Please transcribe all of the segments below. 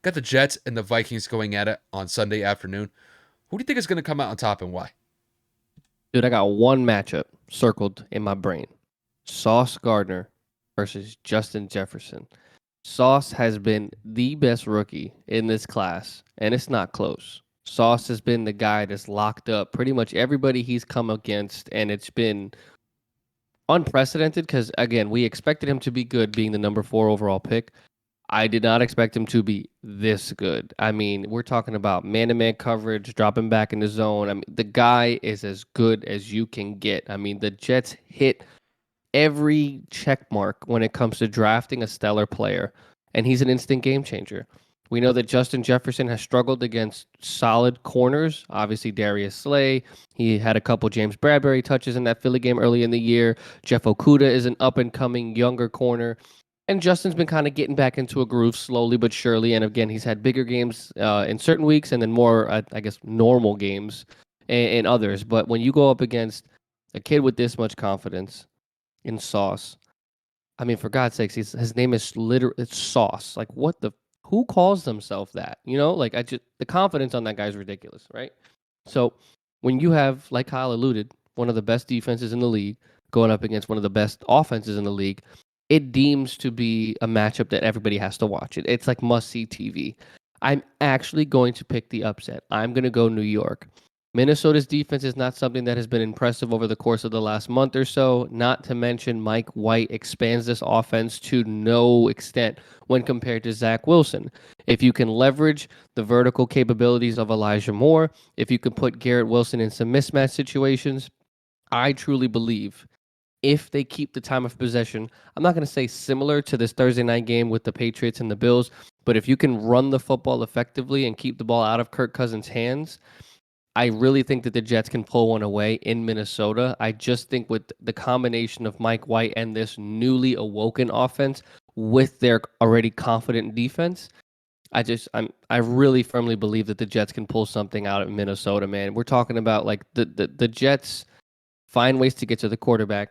Got the Jets and the Vikings going at it on Sunday afternoon. Who do you think is going to come out on top and why? Dude, I got one matchup circled in my brain. Sauce Gardner versus Justin Jefferson. Sauce has been the best rookie in this class, and it's not close. Sauce has been the guy that's locked up pretty much everybody he's come against, and it's been unprecedented because, again, we expected him to be good being the number 4 overall pick. I did not expect him to be this good. I mean, we're talking about man-to-man coverage, dropping back in the zone. I mean, the guy is as good as you can get. I mean, the Jets hit every check mark when it comes to drafting a stellar player, and he's an instant game changer. We know that Justin Jefferson has struggled against solid corners. Obviously, Darius Slay. He had a couple James Bradbury touches in that Philly game early in the year. Jeff Okuda is an up and coming younger corner. And Justin's been kind of getting back into a groove slowly but surely. And again, he's had bigger games in certain weeks and then more, I guess, normal games in others. But when you go up against a kid with this much confidence in Sauce, I mean, for God's sakes, his name is literally it's Sauce. Like, what the? Who calls themselves that? You know, like I just the confidence on that guy's ridiculous, right? So when you have, like Kyle alluded, one of the best defenses in the league going up against one of the best offenses in the league, it deems to be a matchup that everybody has to watch. It's like must see TV. I'm actually going to pick the upset. I'm going to go New York. Minnesota's defense is not something that has been impressive over the course of the last month or so. Not to mention, Mike White expands this offense to no extent when compared to Zach Wilson. If you can leverage the vertical capabilities of Elijah Moore, if you can put Garrett Wilson in some mismatch situations, I truly believe if they keep the time of possession, I'm not going to say similar to this Thursday night game with the Patriots and the Bills, but if you can run the football effectively and keep the ball out of Kirk Cousins' hands, I really think that the Jets can pull one away in Minnesota. I just think with the combination of Mike White and this newly awoken offense with their already confident defense, I really firmly believe that the Jets can pull something out of Minnesota, man. We're talking about like the Jets find ways to get to the quarterback.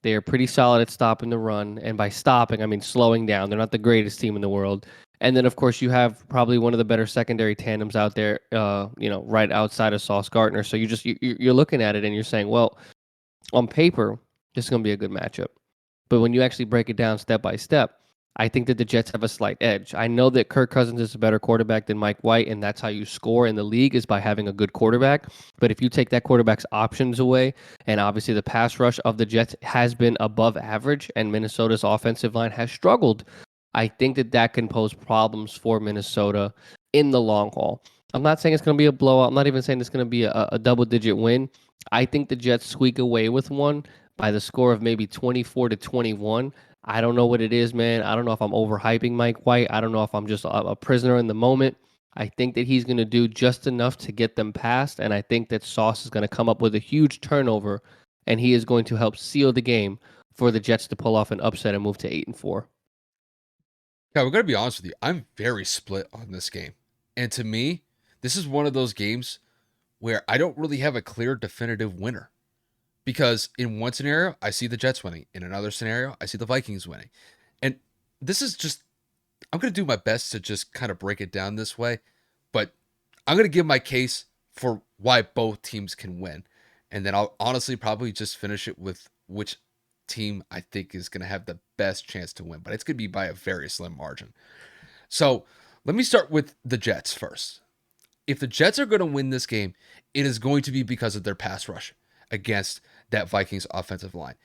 They are pretty solid at stopping the run, and by stopping, I mean slowing down. They're not the greatest team in the world. And then, of course, you have probably one of the better secondary tandems out there, right outside of Sauce Gardner. So you're looking at it and you're saying, well, on paper, this is going to be a good matchup. But when you actually break it down step by step, I think that the Jets have a slight edge. I know that Kirk Cousins is a better quarterback than Mike White, and that's how you score in the league is by having a good quarterback. But if you take that quarterback's options away, and obviously the pass rush of the Jets has been above average, and Minnesota's offensive line has struggled, I think that that can pose problems for Minnesota in the long haul. I'm not saying it's going to be a blowout. I'm not even saying it's going to be a double-digit win. I think the Jets squeak away with one by the score of maybe 24-21. I don't know what it is, man. I don't know if I'm overhyping Mike White. I don't know if I'm just a prisoner in the moment. I think that he's going to do just enough to get them past, and I think that Sauce is going to come up with a huge turnover, and he is going to help seal the game for the Jets to pull off an upset and move to 8-4. Yeah, we're gonna be honest with you. I'm very split on this game, and to me, this is one of those games where I don't really have a clear, definitive winner. Because in one scenario, I see the Jets winning. In another scenario, I see the Vikings winning. And this is just, I'm going to do my best to just kind of break it down this way. But I'm going to give my case for why both teams can win. And then I'll honestly probably just finish it with which team I think is going to have the best chance to win. But it's going to be by a very slim margin. So let me start with the Jets first. If the Jets are going to win this game, it is going to be because of their pass rush against that Vikings offensive line.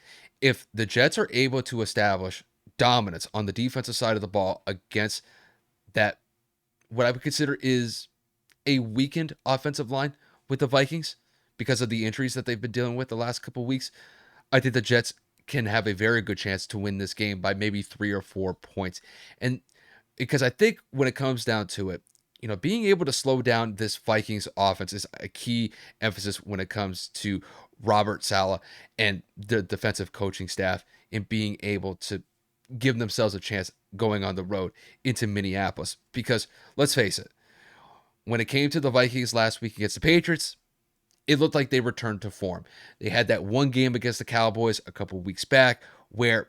If the Jets are able to establish dominance on the defensive side of the ball against that, what I would consider is a weakened offensive line with the Vikings because of the injuries that they've been dealing with the last couple of weeks, I think the Jets can have a very good chance to win this game by maybe 3 or 4 points. And because I think when it comes down to it, being able to slow down this Vikings offense is a key emphasis when it comes to Robert Saleh and the defensive coaching staff in being able to give themselves a chance going on the road into Minneapolis. Because let's face it, when it came to the Vikings last week against the Patriots, it looked like they returned to form. They had that one game against the Cowboys a couple weeks back where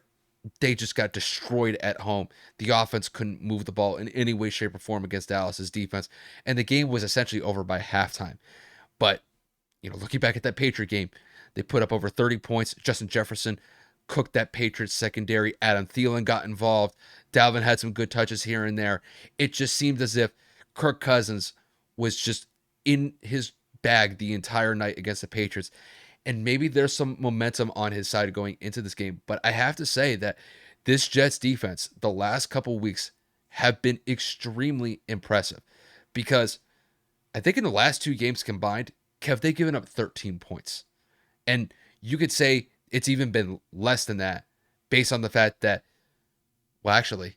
they just got destroyed at home. The offense couldn't move the ball in any way, shape, or form against Dallas's defense, and the game was essentially over by halftime. But looking back at that Patriot game, they put up over 30 points. Justin Jefferson cooked that Patriots secondary. Adam Thielen got involved. Dalvin had some good touches here and there. It just seemed as if Kirk Cousins was just in his bag the entire night against the Patriots. And maybe there's some momentum on his side going into this game. But I have to say that this Jets defense, the last couple weeks, have been extremely impressive because I think in the last two games combined, Kev, they've given up 13 points. And you could say it's even been less than that based on the fact that, well, actually,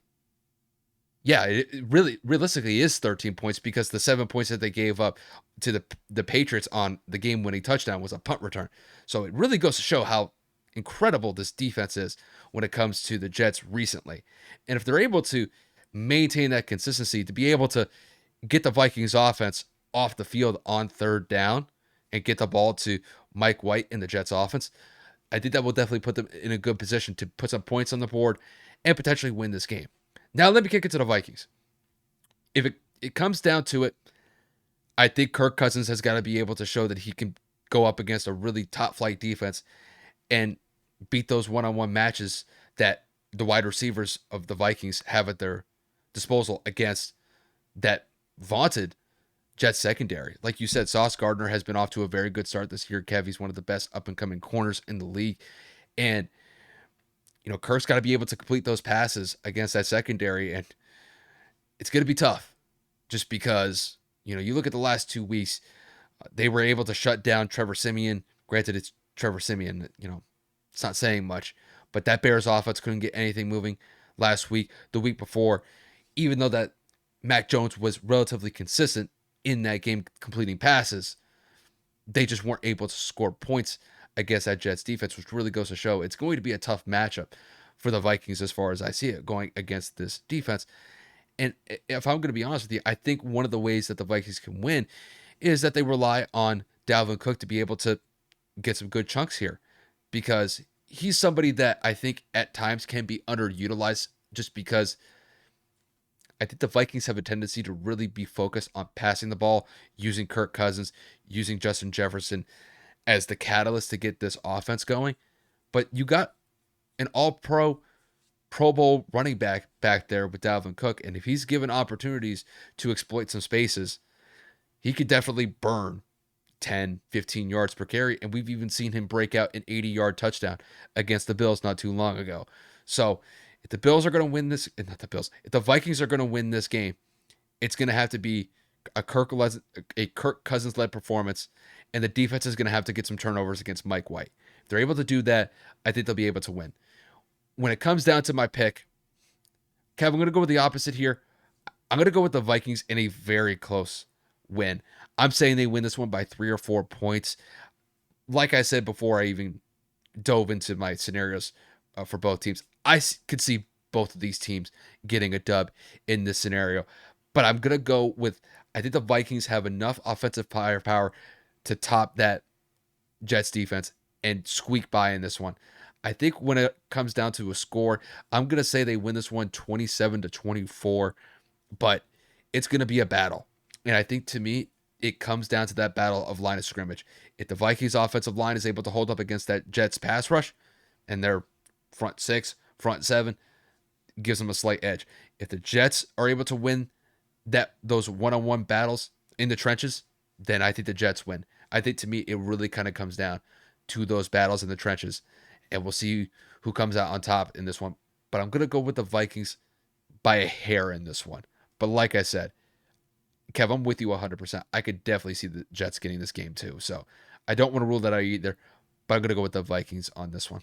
yeah, it really realistically is 13 points because the 7 points that they gave up to the Patriots on the game-winning touchdown was a punt return. So it really goes to show how incredible this defense is when it comes to the Jets recently. And if they're able to maintain that consistency, to be able to get the Vikings offense off the field on third down and get the ball to Mike White in the Jets offense, I think that will definitely put them in a good position to put some points on the board and potentially win this game. Now let me kick it to the Vikings. If it comes down to it, I think Kirk Cousins has got to be able to show that he can go up against a really top flight defense and beat those one-on-one matches that the wide receivers of the Vikings have at their disposal against that vaunted Jets secondary. Like you said, Sauce Gardner has been off to a very good start this year. Kev, he's one of the best up and coming corners in the league. And, Kirk's got to be able to complete those passes against that secondary. And it's going to be tough just because, you look at the last 2 weeks, they were able to shut down Trevor Siemian. Granted, it's Trevor Siemian, it's not saying much, but that Bears offense couldn't get anything moving last week. The week before, even though that Mac Jones was relatively consistent in that game completing passes, they just weren't able to score points against that Jets defense, which really goes to show it's going to be a tough matchup for the Vikings as far as I see it going against this defense. And if I'm going to be honest with you, I think one of the ways that the Vikings can win is that they rely on Dalvin Cook to be able to get some good chunks here because he's somebody that I think at times can be underutilized just because I think the Vikings have a tendency to really be focused on passing the ball, using Kirk Cousins, using Justin Jefferson as the catalyst to get this offense going. But you got an all-pro, Pro Bowl running back there with Dalvin Cook, and if he's given opportunities to exploit some spaces, he could definitely burn 10, 15 yards per carry, and we've even seen him break out an 80-yard touchdown against the Bills not too long ago. So if the Bills are going to win this, not the Bills, if the Vikings are going to win this game, it's going to have to be a Kirk Cousins-led performance, and the defense is going to have to get some turnovers against Mike White. If they're able to do that, I think they'll be able to win. When it comes down to my pick, Kev, I'm going to go with the opposite here. I'm going to go with the Vikings in a very close win. I'm saying they win this one by 3 or 4 points. Like I said before I even dove into my scenarios for both teams, I could see both of these teams getting a dub in this scenario. But I'm going to go with, I think the Vikings have enough offensive firepower to top that Jets defense and squeak by in this one. I think when it comes down to a score, I'm going to say they win this one 27-24, but it's going to be a battle. And I think to me, it comes down to that battle of line of scrimmage. If the Vikings offensive line is able to hold up against that Jets pass rush and their front six, front seven, gives them a slight edge. If the Jets are able to win those one-on-one battles in the trenches, then I think the Jets win. I think to me, it really kind of comes down to those battles in the trenches, and we'll see who comes out on top in this one. But I'm going to go with the Vikings by a hair in this one. But like I said, Kev, I'm with you 100%. I could definitely see the Jets getting this game too. So I don't want to rule that out either, but I'm going to go with the Vikings on this one.